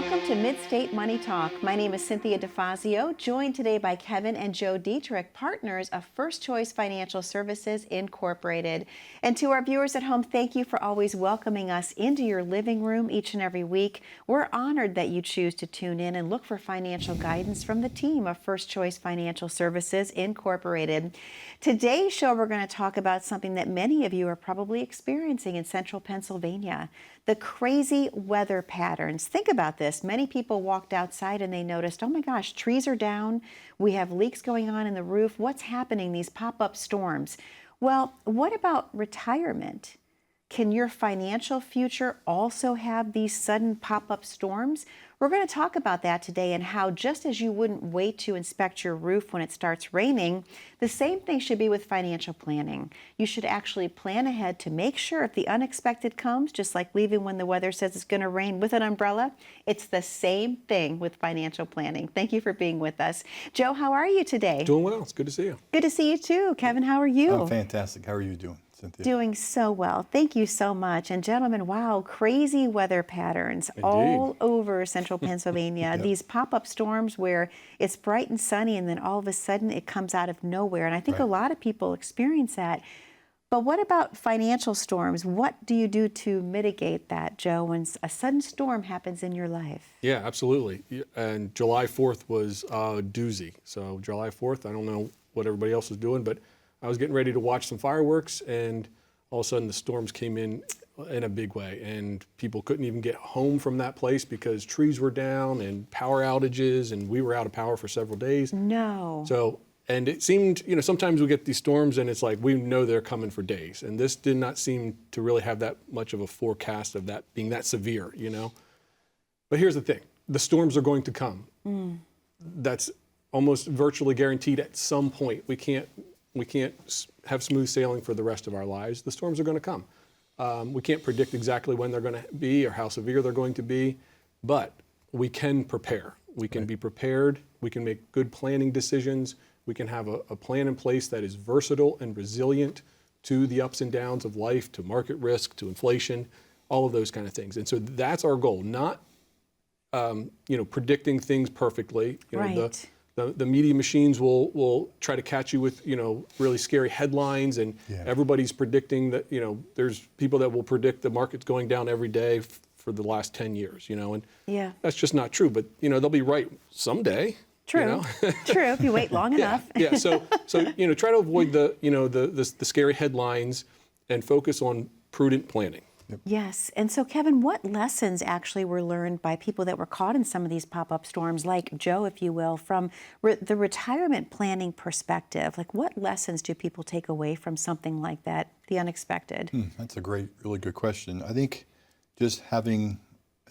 Welcome to Mid-State Money Talk. My name is Cynthia DiFazio, joined today by Kevin and Joe Deitrich, partners of First Choice Financial Services Incorporated. And to our viewers at home, thank you for always welcoming us into your living room each and every week. We're honored that you choose to tune in and look for financial guidance from the team of First Choice Financial Services Incorporated. Today's show, we're going to talk about something that many of you are probably experiencing in central Pennsylvania. The crazy weather patterns. Think about this. Many people walked outside and they noticed, oh my gosh, trees are down. We have leaks going on in the roof. What's happening? These pop-up storms. Well, what about retirement? Can your financial future also have these sudden pop-up storms? We're going to talk about that today and how just as you wouldn't wait to inspect your roof when it starts raining, the same thing should be with financial planning. You should actually plan ahead to make sure if the unexpected comes, just like leaving when the weather says it's going to rain with an umbrella, it's the same thing with financial planning. Thank you for being with us. Joe, how are you today? Doing well. It's good to see you. Good to see you too. Kevin, how are you? I'm fantastic. How are you doing, Cynthia? Doing so well. Thank you so much. And gentlemen, wow, crazy weather patterns all over central Pennsylvania. Yep. These pop-up storms where it's bright and sunny and then all of a sudden it comes out of nowhere. And I think a lot of people experience that. But what about financial storms? What do you do to mitigate that, Joe, when a sudden storm happens in your life? Yeah, absolutely. And July 4th was a doozy. So July 4th, I don't know what everybody else was doing, but I was getting ready to watch some fireworks, and all of a sudden the storms came in a big way, and people couldn't even get home from that place because trees were down and power outages, and we were out of power for several days. No. So, and it seemed, sometimes we get these storms and it's like we know they're coming for days, and this did not seem to really have that much of a forecast of that being that severe, But here's the thing, the storms are going to come. That's almost virtually guaranteed at some point. We can't have smooth sailing for the rest of our lives. The storms are going to come. We can't predict exactly when they're going to be or how severe they're going to be, but we can prepare. We can be prepared. We can make good planning decisions. We can have a plan in place that is versatile and resilient to the ups and downs of life, to market risk, to inflation, all of those kind of things. And so that's our goal, not predicting things perfectly. The media machines will try to catch you with, really scary headlines, and everybody's predicting that, there's people that will predict the market's going down every day for the last 10 years, and that's just not true. But, they'll be right someday. True. True, if you wait long enough. So try to avoid the scary headlines and focus on prudent planning. Yep. Yes. And so, Kevin, what lessons actually were learned by people that were caught in some of these pop-up storms, like Joe, if you will, from the retirement planning perspective? Like, what lessons do people take away from something like that, the unexpected? That's a really good question. I think just having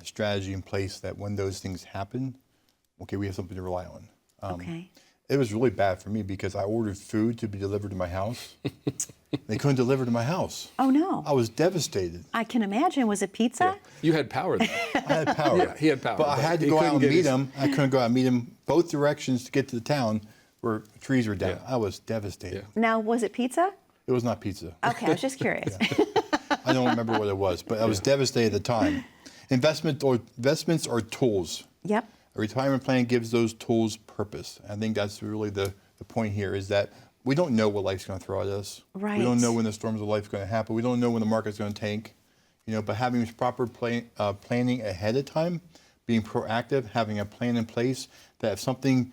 a strategy in place that when those things happen, we have something to rely on. Okay. It was really bad for me because I ordered food to be delivered to my house. They couldn't deliver to my house. Oh, no. I was devastated. I can imagine. Was it pizza? Yeah. You had power, though. I had power. Yeah, he had power. But I had to go out and meet him. I couldn't go out and meet him both directions to get to the town where trees were down. Yeah. I was devastated. Yeah. Now, was it pizza? It was not pizza. Okay, I was just curious. I don't remember what it was, but I was devastated at the time. Investments are tools. Yep. A retirement plan gives those tools purpose. I think that's really the point here, is that we don't know what life's going to throw at us. Right. We don't know when the storms of life are going to happen. We don't know when the market's going to tank. But having proper planning ahead of time, being proactive, having a plan in place that if something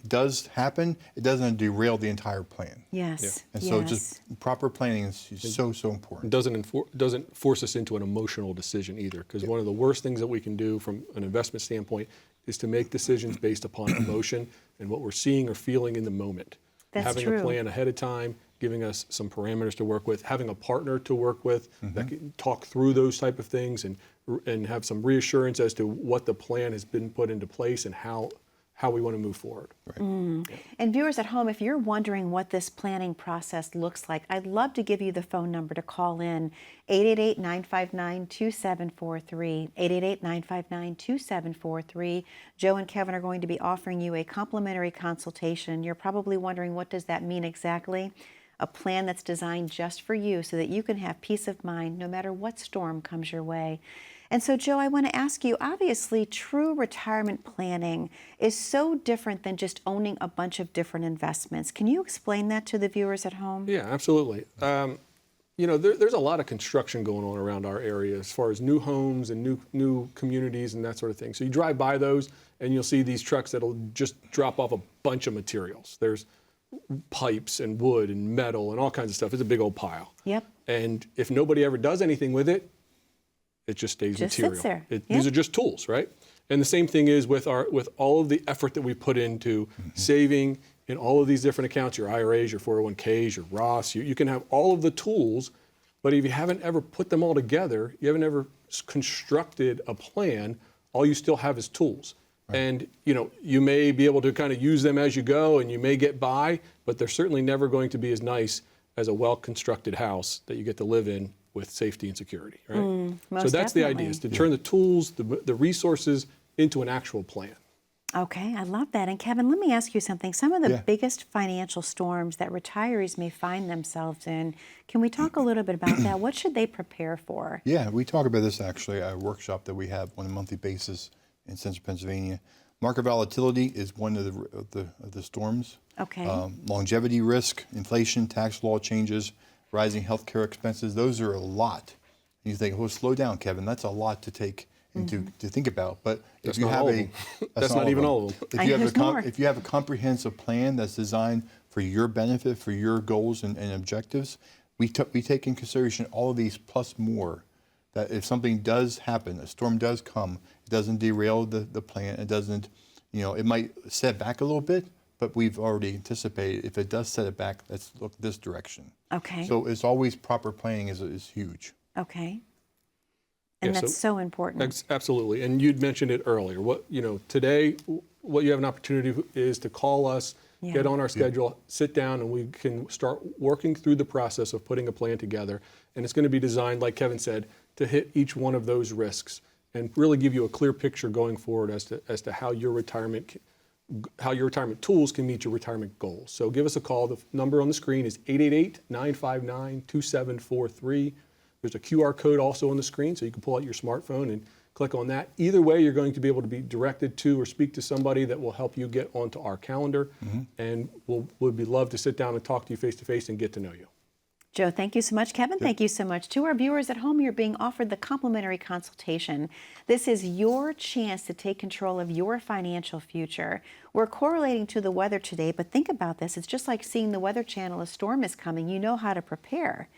does happen, it doesn't derail the entire plan. Yes. And so just proper planning is so important. It doesn't force us into an emotional decision either, because one of the worst things that we can do from an investment standpoint is to make decisions based upon emotion and what we're seeing or feeling in the moment. That's having true. a plan ahead of time, giving us some parameters to work with, having a partner to work with that can talk through those type of things and have some reassurance as to what the plan has been put into place and how we want to move forward. Right. And viewers at home, if you're wondering what this planning process looks like, I'd love to give you the phone number to call in, 888-959-2743, 888-959-2743. Joe and Kevin are going to be offering you a complimentary consultation. You're probably wondering, what does that mean exactly? A plan that's designed just for you so that you can have peace of mind no matter what storm comes your way. And so, Joe, I want to ask you, obviously, true retirement planning is so different than just owning a bunch of different investments. Can you explain that to the viewers at home? Yeah, absolutely. There's a lot of construction going on around our area as far as new homes and new communities and that sort of thing. So you drive by those and you'll see these trucks that'll just drop off a bunch of materials. There's pipes and wood and metal and all kinds of stuff. It's a big old pile. Yep. And if nobody ever does anything with it, it just stays just material. Sits there. Yep. These are just tools, right? And the same thing is with all of the effort that we put into saving in all of these different accounts, your IRAs, your 401ks, your Roths. You can have all of the tools, but if you haven't ever put them all together, you haven't ever constructed a plan, all you still have is tools. Right. And you may be able to kind of use them as you go and you may get by, but they're certainly never going to be as nice as a well-constructed house that you get to live in with safety and security, right? So that's definitely the idea, is to turn the tools, the resources into an actual plan. Okay, I love that. And Kevin, let me ask you something. Some of the biggest financial storms that retirees may find themselves in, can we talk a little bit about that? What should they prepare for? Yeah, we talk about this actually at a workshop that we have on a monthly basis in Central Pennsylvania. Market volatility is one of the storms. Okay. Longevity risk, inflation, tax law changes, rising healthcare expenses, those are a lot. And you think, well, slow down, Kevin, that's a lot to take into to think about. But That's if you not have all of them. That's not even all of them. If you have a comprehensive plan that's designed for your benefit, for your goals and objectives, we take in consideration all of these plus more. That if something does happen, a storm does come, it doesn't derail the plan. It doesn't, it might set back a little bit, but we've already anticipated if it does set it back, let's look this direction. Okay. So it's always proper planning is huge. Okay. And that's so important. Absolutely. And you'd mentioned it earlier. Today, what you have an opportunity is to call us, get on our schedule, sit down, and we can start working through the process of putting a plan together. And it's going to be designed, like Kevin said, to hit each one of those risks and really give you a clear picture going forward as to how your retirement tools can meet your retirement goals. So give us a call. The number on the screen is 888-959-2743. There's a QR code also on the screen, so you can pull out your smartphone and click on that. Either way, you're going to be able to be directed to or speak to somebody that will help you get onto our calendar, and we'd be love to sit down and talk to you face-to-face and get to know you. Joe, thank you so much. Kevin, thank you so much. To our viewers at home, you're being offered the complimentary consultation. This is your chance to take control of your financial future. We're correlating to the weather today, but think about this. It's just like seeing the Weather Channel. A storm is coming. You know how to prepare.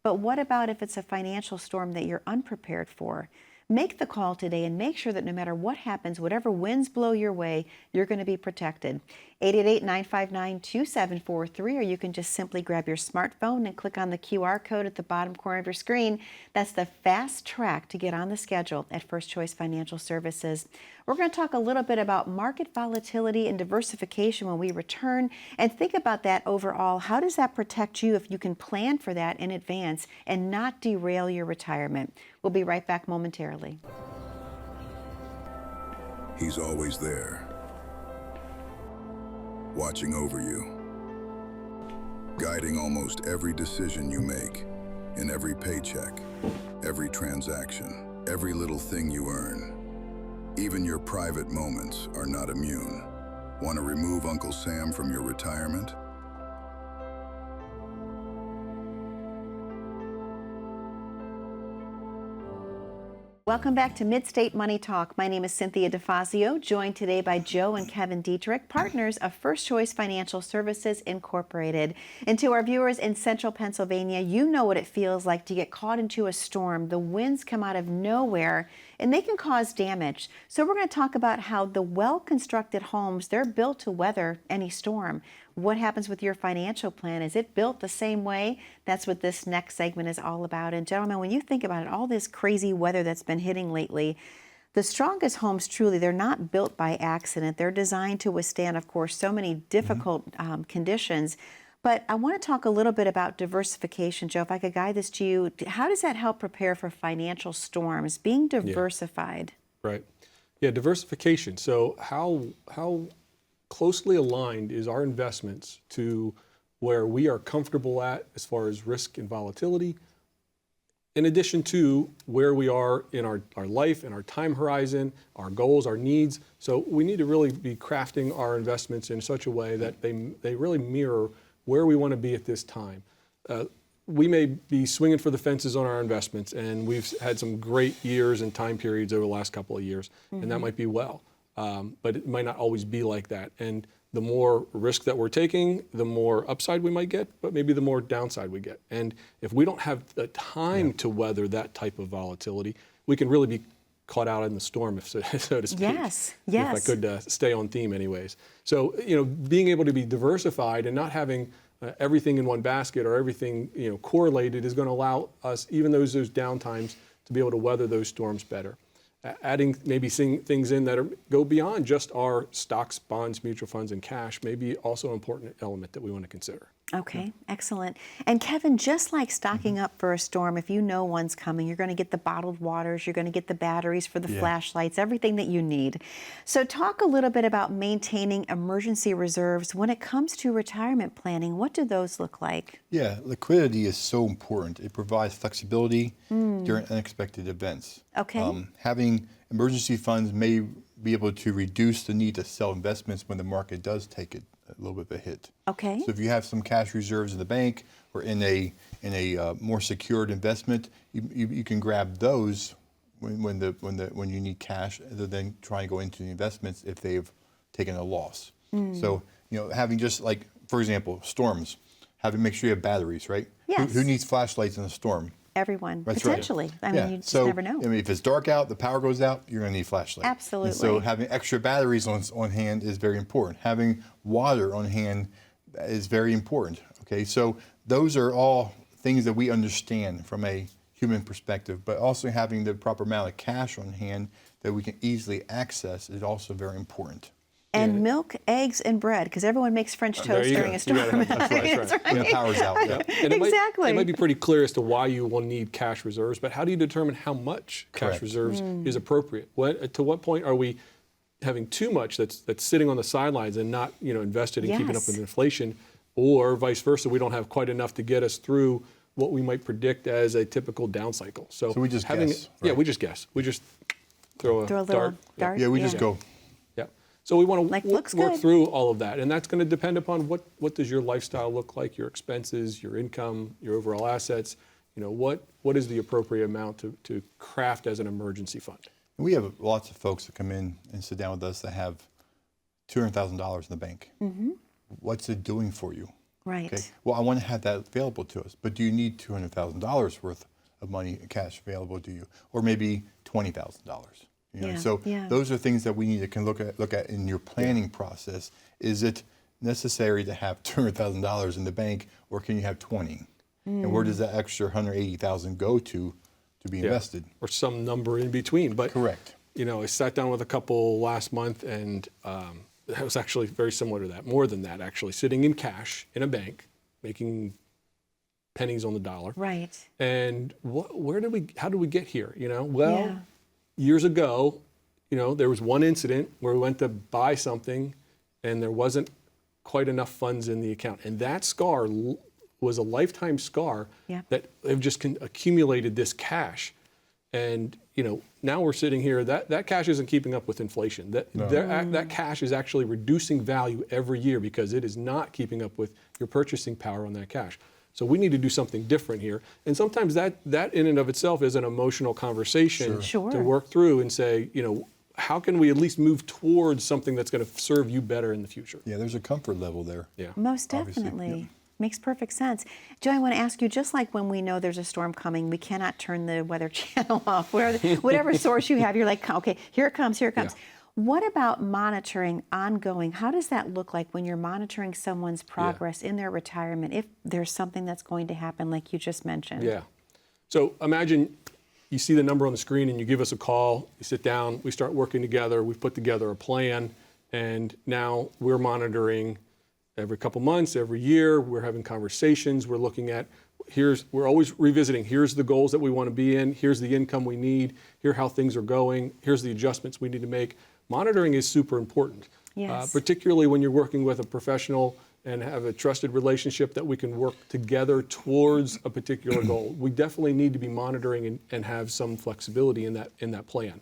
But what about if it's a financial storm that you're unprepared for? Make the call today and make sure that no matter what happens, whatever winds blow your way, you're going to be protected. 888-959-2743, or you can just simply grab your smartphone and click on the QR code at the bottom corner of your screen. That's the fast track to get on the schedule at First Choice Financial Services. We're going to talk a little bit about market volatility and diversification when we return, and think about that overall. How does that protect you if you can plan for that in advance and not derail your retirement? We'll be right back momentarily. He's always there, watching over you, guiding almost every decision you make, in every paycheck, every transaction, every little thing you earn. Even your private moments are not immune. Want to remove Uncle Sam from your retirement? Welcome back to Mid-State Money Talk. My name is Cynthia DiFazio, joined today by Joe and Kevin Deitrich, partners of First Choice Financial Services Incorporated. And to our viewers in Central Pennsylvania, you know what it feels like to get caught into a storm. The winds come out of nowhere and they can cause damage. So we're going to talk about how the well-constructed homes, they're built to weather any storm. What happens with your financial plan? Is it built the same way? That's what this next segment is all about. And gentlemen, when you think about it, all this crazy weather that's been hitting lately, the strongest homes truly, they're not built by accident. They're designed to withstand, of course, so many difficult conditions. But I want to talk a little bit about diversification. Joe, if I could guide this to you, how does that help prepare for financial storms, being diversified? Yeah. Right. Yeah, diversification. So how closely aligned is our investments to where we are comfortable at as far as risk and volatility, in addition to where we are in our life and our time horizon, our goals, our needs. So we need to really be crafting our investments in such a way that they really mirror where we want to be at this time. We may be swinging for the fences on our investments, and we've had some great years and time periods over the last couple of years, and that might be well. But it might not always be like that. And the more risk that we're taking, the more upside we might get, but maybe the more downside we get. And if we don't have the time to weather that type of volatility, we can really be caught out in the storm, so to speak. Yes. If I could stay on theme anyways. So, being able to be diversified and not having everything in one basket or everything, correlated is going to allow us, even those down times, to be able to weather those storms better. Adding maybe things in that go beyond just our stocks, bonds, mutual funds, and cash may be also an important element that we want to consider. Okay, excellent. And Kevin, just like stocking up for a storm, if you know one's coming, you're going to get the bottled waters, you're going to get the batteries for the flashlights, everything that you need. So talk a little bit about maintaining emergency reserves when it comes to retirement planning. What do those look like? Yeah, liquidity is so important. It provides flexibility during unexpected events. Okay. Having emergency funds may be able to reduce the need to sell investments when the market does take a little bit of a hit. Okay. So if you have some cash reserves in the bank or in a more secured investment, you can grab those when you need cash, rather than trying to go into the investments if they've taken a loss. So having just like, for example, storms, make sure you have batteries, right? Yes. Who needs flashlights in a storm? Everyone, That's potentially. Right. I mean, you just never know. If it's dark out, the power goes out, you're going to need a flashlight. Absolutely. And so having extra batteries on hand is very important. Having water on hand is very important. Okay, so those are all things that we understand from a human perspective, but also having the proper amount of cash on hand that we can easily access is also very important. And milk, eggs, and bread, because everyone makes French toast during a storm. That's right. When the power's out. Yeah. And Exactly. It might be pretty clear as to why you will need cash reserves, but how do you determine how much cash Correct. reserves is appropriate? To what point are we having too much that's sitting on the sidelines and not invested in keeping up Yes. with inflation, or vice versa, we don't have quite enough to get us through what we might predict as a typical down cycle. So we just guess, Yeah, right? we just guess. We just throw a little dart. dart. Yeah, we just go. Yeah. So we want to looks work good. through all of that, and that's going to depend upon what does your lifestyle look like, your expenses, your income, your overall assets. What is the appropriate amount to craft as an emergency fund? We have lots of folks that come in and sit down with us that have $200,000 in the bank. What's it doing for you? Right. Okay. Well, I want to have that available to us, but do you need $200,000 worth of money, cash available to you, or maybe $20,000? So those are things that we need to look at in your planning process. Is it necessary to have $200,000 in the bank, or can you have 20? And where does that extra $180,000 go to be invested? Or some number in between. But Correct. I sat down with a couple last month, and it was actually very similar to that. More than that, actually, sitting in cash in a bank, making pennies on the dollar. Right. And how did we get here? Years ago, there was one incident where we went to buy something and there wasn't quite enough funds in the account. And that scar was a lifetime scar that have just accumulated this cash. And, now we're sitting here, that cash isn't keeping up with inflation. That cash is actually reducing value every year because it is not keeping up with your purchasing power on that cash. So we need to do something different here. And sometimes that in and of itself is an emotional conversation to work through and say, how can we at least move towards something that's going to serve you better in the future? Yeah, there's a comfort level there. Yeah. Most Obviously, definitely. yeah. Makes perfect sense. Joe, I want to ask you, just like when we know there's a storm coming, we cannot turn the weather channel off. Whatever source you have, you're like, okay, here it comes, here it comes. Yeah. What about monitoring ongoing? How does that look like when you're monitoring someone's progress in their retirement, if there's something that's going to happen like you just mentioned? Yeah. So imagine you see the number on the screen and you give us a call, you sit down, we start working together, we've put together a plan, and now we're monitoring every couple months, every year, we're having conversations, we're looking at, we're always revisiting, here's the goals that we want to be in, here's the income we need, here's how things are going, here's the adjustments we need to make. Monitoring is super important. Yes. Particularly when you're working with a professional and have a trusted relationship that we can work together towards a particular goal. We definitely need to be monitoring and have some flexibility in that plan.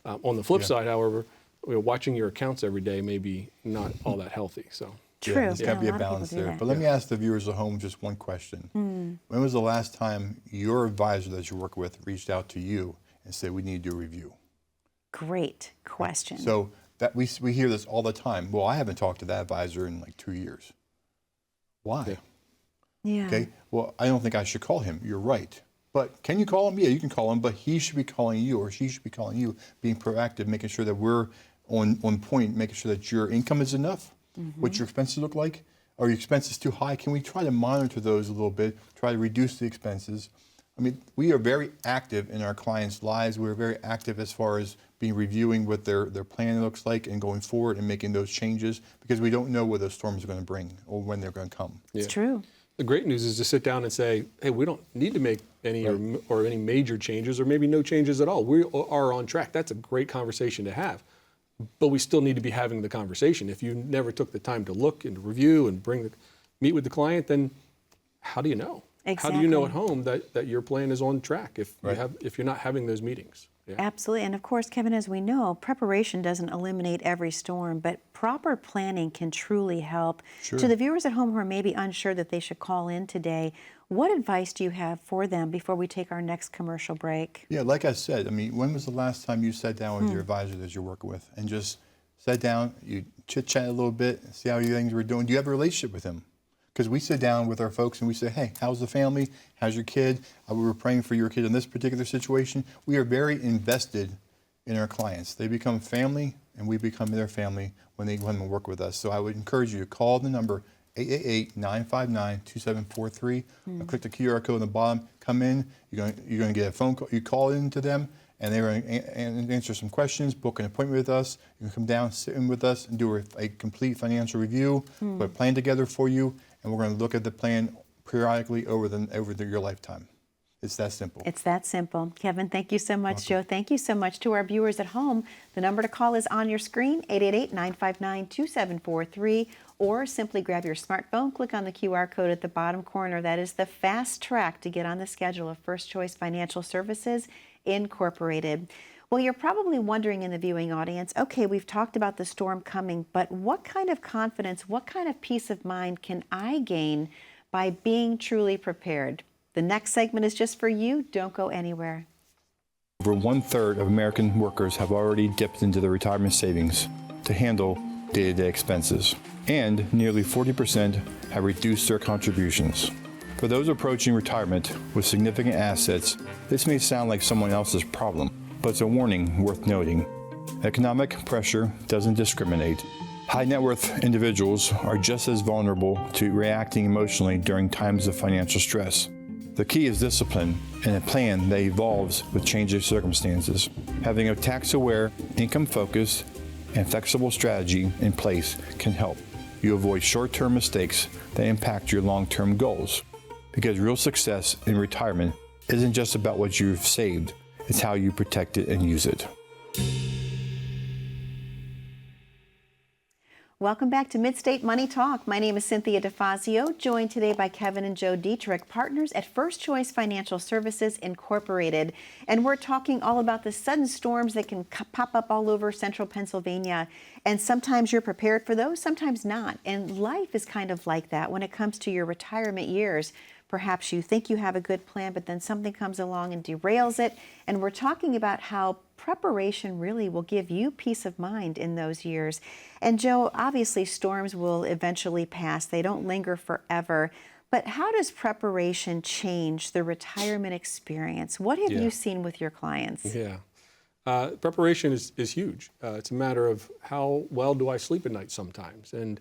On the flip side, however, watching your accounts every day may be not all that healthy. So. True. Yeah, there's got to be a a lot of people balance do there. that. But let me ask the viewers at home just one question. When was the last time your advisor that you work with reached out to you and said, we need to do a review? Great question. So that we hear this all the time. Well, I haven't talked to that advisor in like 2 years. Why? Yeah. Okay. Well, I don't think I should call him. You're right. But can you call him? Yeah, you can call him, but he should be calling you, or she should be calling you, being proactive, making sure that we're on point, making sure that your income is enough, what your expenses look like. Are your expenses too high? Can we try to monitor those a little bit, try to reduce the expenses? I mean, we are very active in our clients' lives. We're very active as far as reviewing what their plan looks like and going forward and making those changes, because we don't know what those storms are going to bring or when they're going to come. It's true. The great news is to sit down and say, hey, we don't need to make any or any major changes, or maybe no changes at all. We are on track. That's a great conversation to have. But we still need to be having the conversation. If you never took the time to look and review and meet with the client, then how do you know? Exactly. How do you know at home that your plan is on track if you're not having those meetings? Yeah. Absolutely. And of course, Kevin, as we know, preparation doesn't eliminate every storm, but proper planning can truly help. Sure. To the viewers at home who are maybe unsure that they should call in today, what advice do you have for them before we take our next commercial break? Yeah, like I said, I mean, when was the last time you sat down with your advisor that you're working with and just sat down, you chit-chat a little bit, see how things were doing? Do you have a relationship with him? Because we sit down with our folks and we say, hey, how's the family? How's your kid? We were praying for your kid in this particular situation. We are very invested in our clients. They become family, and we become their family when they come and work with us. So I would encourage you to call the number 888-959-2743. Click the QR code on the bottom. Come in. You're going to get a phone call. You call into them, and they're going to answer some questions, book an appointment with us. You can come down, sit in with us, and do a complete financial review, put a plan together for you, and we're going to look at the plan periodically over your lifetime. It's that simple. It's that simple. Kevin, thank you so much. Joe, thank you so much. To our viewers at home, the number to call is on your screen, 888-959-2743, or simply grab your smartphone, click on the QR code at the bottom corner. That is the fast track to get on the schedule of First Choice Financial Services Incorporated. Well, you're probably wondering in the viewing audience, okay, we've talked about the storm coming, but what kind of confidence, what kind of peace of mind can I gain by being truly prepared? The next segment is just for you. Don't go anywhere. Over 1/3 of American workers have already dipped into their retirement savings to handle day-to-day expenses, and nearly 40% have reduced their contributions. For those approaching retirement with significant assets, this may sound like someone else's problem, but it's a warning worth noting. Economic pressure doesn't discriminate. High net worth individuals are just as vulnerable to reacting emotionally during times of financial stress. The key is discipline and a plan that evolves with changing circumstances. Having a tax-aware, income-focused, and flexible strategy in place can help you avoid short-term mistakes that impact your long-term goals. Because real success in retirement isn't just about what you've saved, it's how you protect it and use it. Welcome back to Mid-State Money Talk. My name is Cynthia DiFazio, joined today by Kevin and Joe Deitrich, partners at First Choice Financial Services Incorporated. And we're talking all about the sudden storms that can pop up all over central Pennsylvania. And sometimes you're prepared for those, sometimes not. And life is kind of like that when it comes to your retirement years. Perhaps you think you have a good plan, but then something comes along and derails it. And we're talking about how preparation really will give you peace of mind in those years. And Joe, obviously storms will eventually pass. They don't linger forever. But how does preparation change the retirement experience? What have you seen with your clients? Yeah. Preparation is huge. It's a matter of how well do I sleep at night sometimes. And,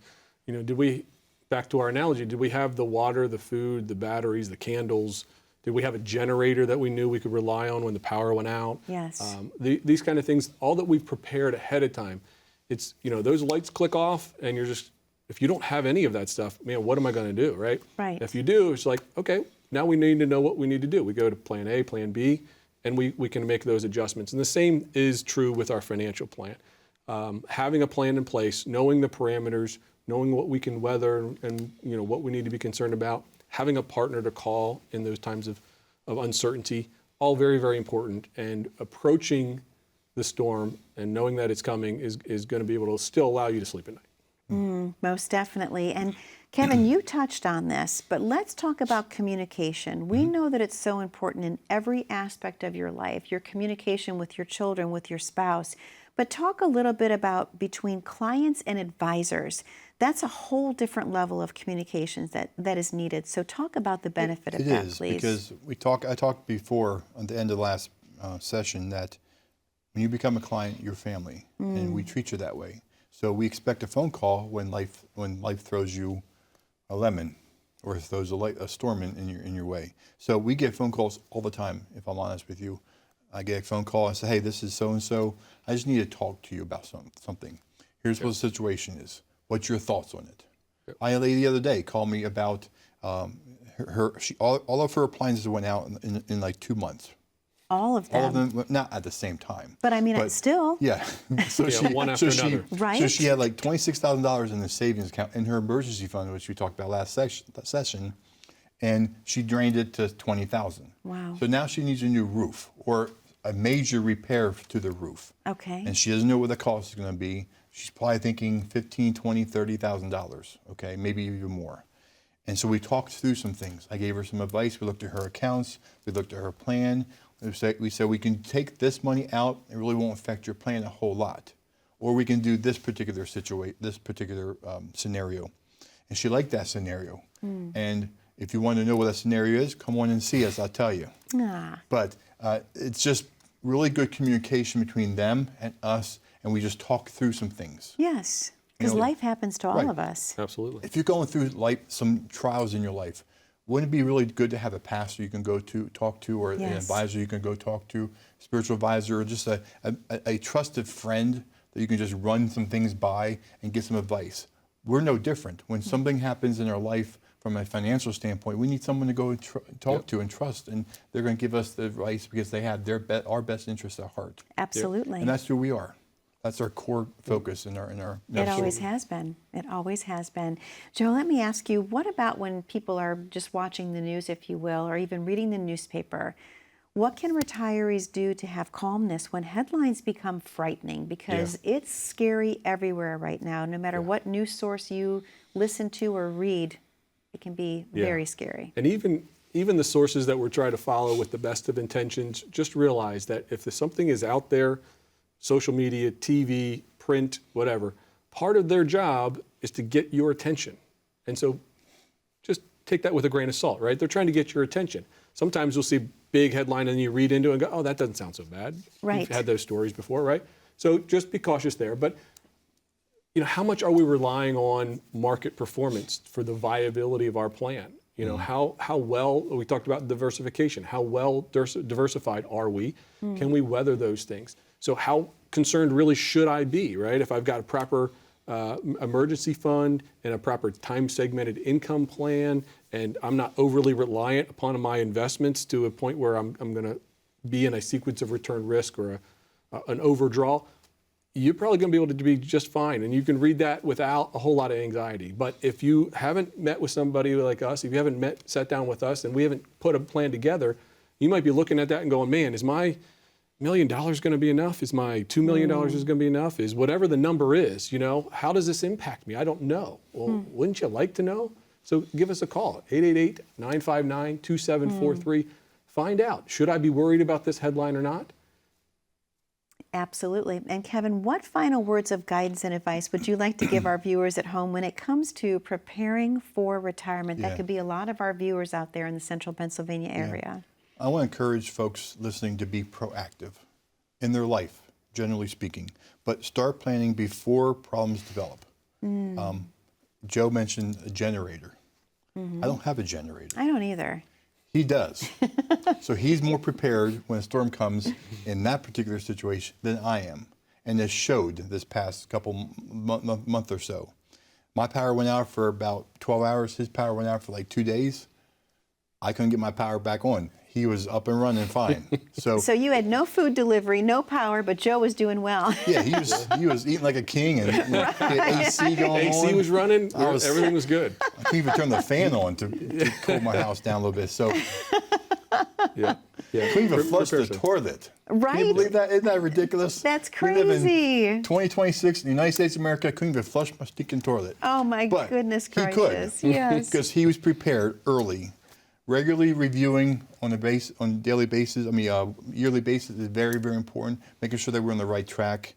back to our analogy, did we have the water, the food, the batteries, the candles? Did we have a generator that we knew we could rely on when the power went out? Yes. These kind of things, all that we've prepared ahead of time. It's, those lights click off and you're just, if you don't have any of that stuff, man, what am I going to do, right? Right. If you do, it's like, okay, now we need to know what we need to do. We go to plan A, plan B, and we can make those adjustments. And the same is true with our financial plan. having a plan in place, knowing the parameters, knowing what we can weather and what we need to be concerned about, having a partner to call in those times of uncertainty, all very, very important. And approaching the storm and knowing that it's coming is going to be able to still allow you to sleep at night. Most definitely. And Kevin, you touched on this, but let's talk about communication. We know that it's so important in every aspect of your life, your communication with your children, with your spouse. But talk a little bit about between clients and advisors. That's a whole different level of communications that is needed. So talk about the benefit of that, please. It is, because I talked before at the end of the last session that when you become a client, you're family, and we treat you that way. So we expect a phone call when life throws you a lemon or throws a storm in your way. So we get phone calls all the time, if I'm honest with you. I get a phone call and say, hey, this is so-and-so. I just need to talk to you about something. Here's what the situation is. What's your thoughts on it? Yep. I had a lady the other day call me about all of her appliances went out in like 2 months. All of them? All of them, not at the same time. But I mean, it's still. Yeah. So one after another. Right. So she had like $26,000 in the savings account in her emergency fund, which we talked about last session, and she drained it to $20,000. Wow. So now she needs a new roof or a major repair to the roof. Okay. And she doesn't know what the cost is going to be. She's probably thinking $15,000, $20,000, $30,000. Okay, maybe even more. And so we talked through some things. I gave her some advice. We looked at her accounts. We looked at her plan. We said we can take this money out. It really won't affect your plan a whole lot. Or we can do this particular scenario. And she liked that scenario. And if you want to know what that scenario is, come on and see us. I'll tell you. But it's just really good communication between them and us, and we just talk through some things. Yes, because life happens to all of us. Absolutely. If you're going through some trials in your life, wouldn't it be really good to have a pastor you can go to, talk to, or an advisor you can go talk to, spiritual advisor, or just a trusted friend that you can just run some things by and get some advice? We're no different. When something happens in our life from a financial standpoint, we need someone to go and talk to and trust, and they're going to give us the advice because they have our best interests at heart. Absolutely. And that's who we are. That's our core focus in our. It always has been. It always has been. Joe, let me ask you, what about when people are just watching the news, if you will, or even reading the newspaper? What can retirees do to have calmness when headlines become frightening? Because it's scary everywhere right now. No matter what news source you listen to or read, it can be very scary. And even the sources that we're trying to follow with the best of intentions, just realize that if something is out there, social media, TV, print, whatever, part of their job is to get your attention. And so just take that with a grain of salt, right? They're trying to get your attention. Sometimes you'll see big headline and you read into it and go, oh, that doesn't sound so bad. Right. You've had those stories before, right? So just be cautious there. But how much are we relying on market performance for the viability of our plan? How well, we talked about diversification, how well diversified are we? Can we weather those things? So how concerned really should I be, right? If I've got a proper emergency fund and a proper time-segmented income plan, and I'm not overly reliant upon my investments to a point where I'm going to be in a sequence of return risk or an overdraw, you're probably going to be able to be just fine. And you can read that without a whole lot of anxiety. But if you haven't met with somebody like us, if you haven't sat down with us and we haven't put a plan together, you might be looking at that and going, man, is my $1 million going to be enough? Is my $2 million is going to be enough? Is whatever the number is, how does this impact me? I don't know. Well, wouldn't you like to know? So give us a call, 888-959-2743. Find out, should I be worried about this headline or not? Absolutely. And Kevin, what final words of guidance and advice would you like to give our viewers at home when it comes to preparing for retirement? That could be a lot of our viewers out there in the central Pennsylvania area. I want to encourage folks listening to be proactive in their life, generally speaking, but start planning before problems develop. Joe mentioned a generator. I don't have a generator. I don't either. He does. So he's more prepared when a storm comes in that particular situation than I am. And it showed this past couple month or so. My power went out for about 12 hours. His power went out for like 2 days. I couldn't get my power back on. he was up and running fine. So you had no food delivery, no power, but Joe was doing well. Yeah, he was eating like a king, and he had AC going on. AC was running. Everything was good. I couldn't even turn the fan on to cool my house down a little bit. So Yeah. couldn't even flush the toilet. Right. Can you believe that? Isn't that ridiculous? That's We live crazy. in 2026 in the United States of America. I couldn't even flush my stinking toilet. Oh my But goodness he gracious. could. Yes. Because he was prepared early. Regularly reviewing on a daily basis, yearly basis is very, very important. Making sure that we're on the right track.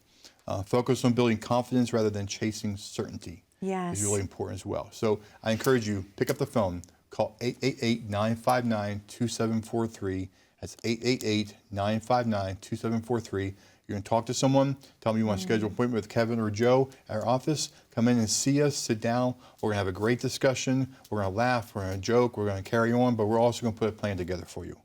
Focus on building confidence rather than chasing certainty. Yes. Is really important as well. So I encourage you, pick up the phone, call 888-959-2743. That's 888-959-2743. You're going to talk to someone, tell them you want to schedule an appointment with Kevin or Joe at our office. Come in and see us, sit down. We're going to have a great discussion. We're going to laugh, we're going to joke, we're going to carry on, but we're also going to put a plan together for you.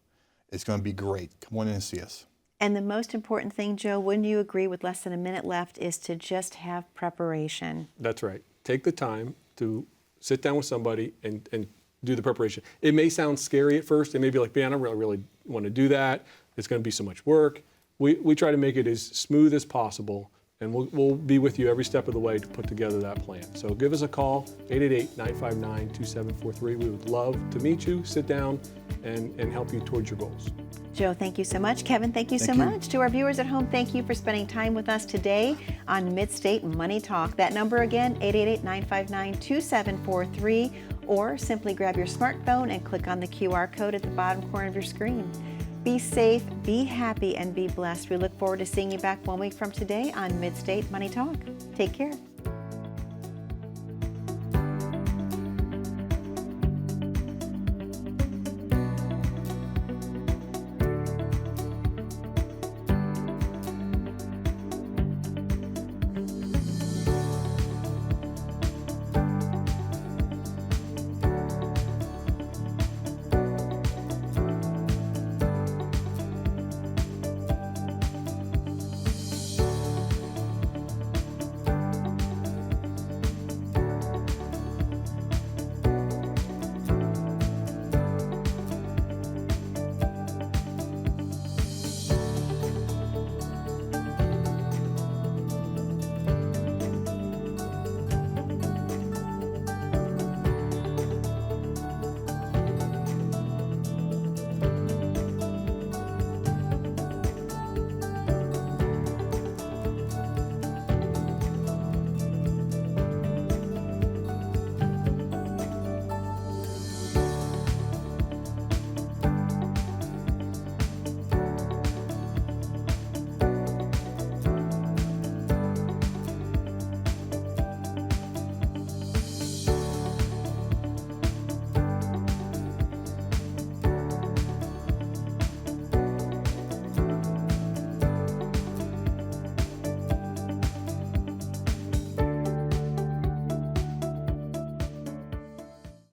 It's going to be great. Come on in and see us. And the most important thing, Joe, wouldn't you agree, with less than a minute left, is to just have preparation. That's right. Take the time to sit down with somebody and do the preparation. It may sound scary at first. It may be like, man, I don't really want to do that. It's going to be so much work. We try to make it as smooth as possible, and we'll be with you every step of the way to put together that plan. So give us a call, 888-959-2743. We would love to meet you, sit down, and help you towards your goals. Joe, thank you so much. Kevin, thank you so much. To our viewers at home, thank you for spending time with us today on Mid-State Money Talk. That number again, 888-959-2743, or simply grab your smartphone and click on the QR code at the bottom corner of your screen. Be safe, be happy, and be blessed. We look forward to seeing you back 1 week from today on Mid-State Money Talk. Take care.